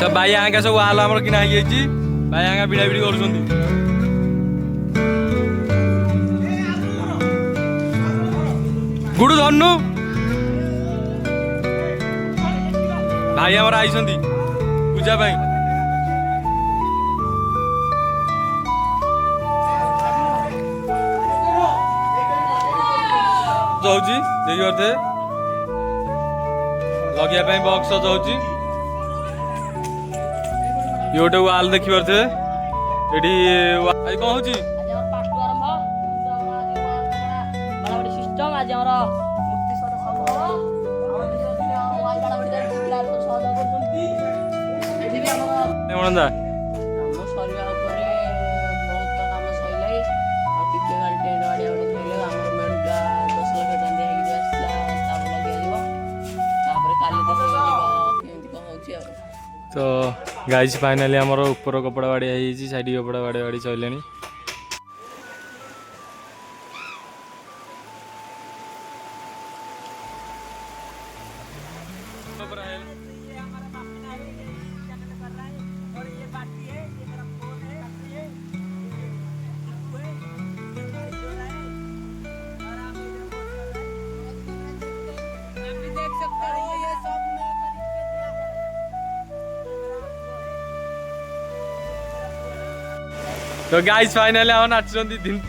सब भाई आगे सब आल आम किना भाई आगे भिड़ा भिड़ी कर गुड़ू धनु भाई आमर आई पूजा पाई सजाऊँ देखिए लगे बक्स सजाऊँ ये गोटे वाल देखिए ये कौन हो तो गाइस फाइनाली आमर ऊपर कपड़ा बाड़िया साइड कपड़ा बाड़िया बाड़ी चलने तो गाइस फाइनली हम नाचुंती दिन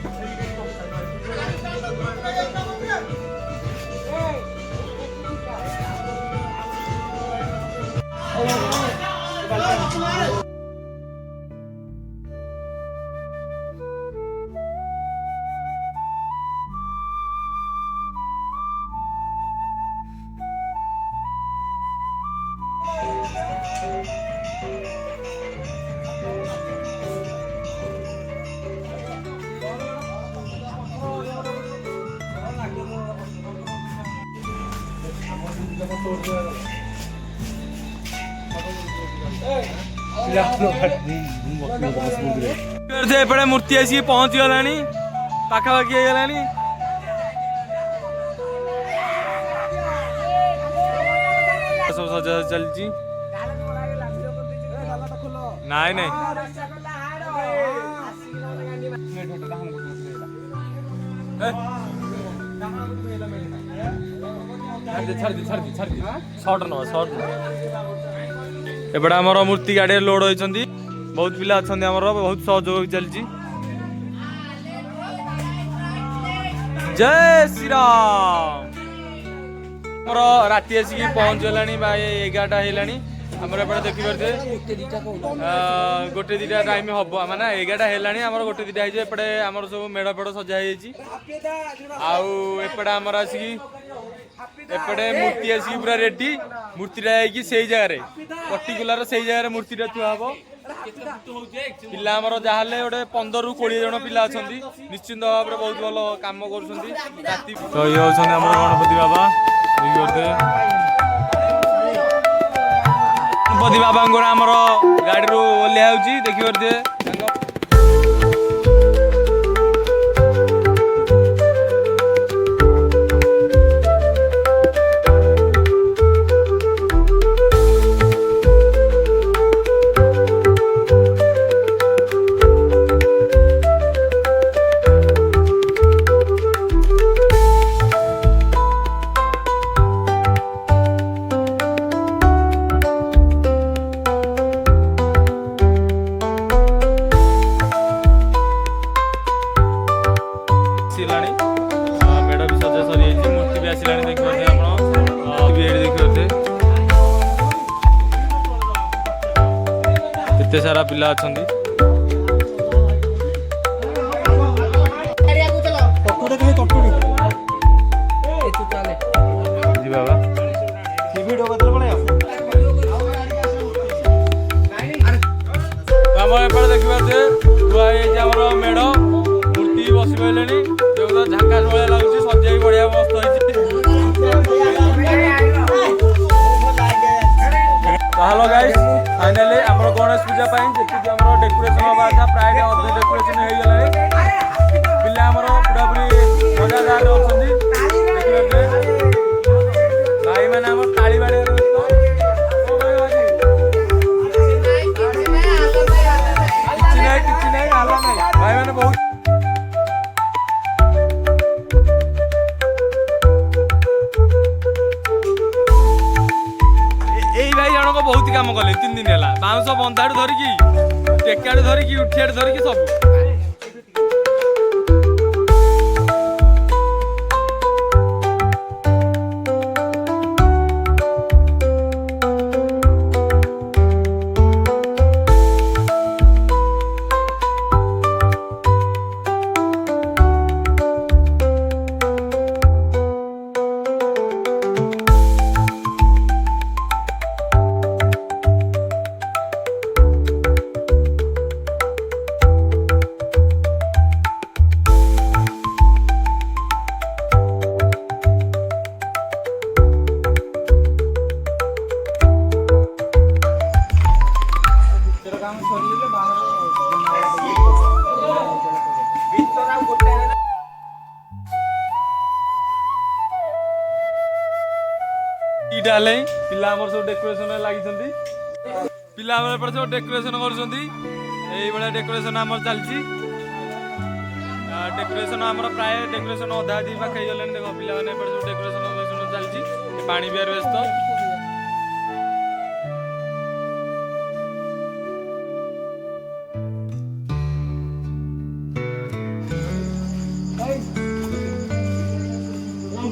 एपटे मूर्ति आसिक पहुंची गला पाखापाखि गला सब सजा चलती नाई नाई एपटे आमर मूर्ति गाड़ी लोड होती बहुत पिला अच्छा बहुत सहयोग चलती जय श्री राम राति आसिक पहुँच गला 11टा आमर एपटे देखिए गोटे दीटा टाइम हम माने 11टा है गोटे दीटा एपटे आमर सब मेढ़ पेड़ सजा आउपटे आमर आसिक एपटे मूर्ति आसिक पूरा रेडी मूर्तिटा से जगह पर्टिकुलर से जगह मूर्तिटा थुआ हम पिला आमर जहाँ गोटे 15 ରୁ 20 जन पिला अच्छा निश्चिंत भाव में बहुत भल कम कर तो ये गणपति बाबा गणपति बाबा आमर गाड़ी रू ओह्लैया देखिए एते सारा पिला अच्छा देखिए मेढ़ मूर्ति बस पारे झाका भाया लगुच सजाई बढ़िया मस्त हेलो गाइस फाइनली आमर गणेश पूजा जी डेकोरेशन हवा था प्राय अधे डेकोरेशन हो गला पिला आमर पूरापूरी मजादार अच्छा भाई मैंने ताली बाड़ी 2-3 दिन है बाउंस बंधाड़ू धरिकी टेकाड़ू धरिकी उठियाड़ू धरिकी सब डाले पिला हमर सब डेकोरेशन लागिसंती पिला हमर पर सब डेकोरेशन करसंती एई बळे डेकोरेशन हमर चलची डेकोरेशन हमर प्राय डेकोरेशन आधा दी पाखै गलेन देखो पिला माने पर सब डेकोरेशन चलची पानी बियर व्यस्त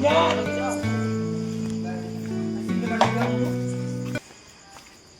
Yeah.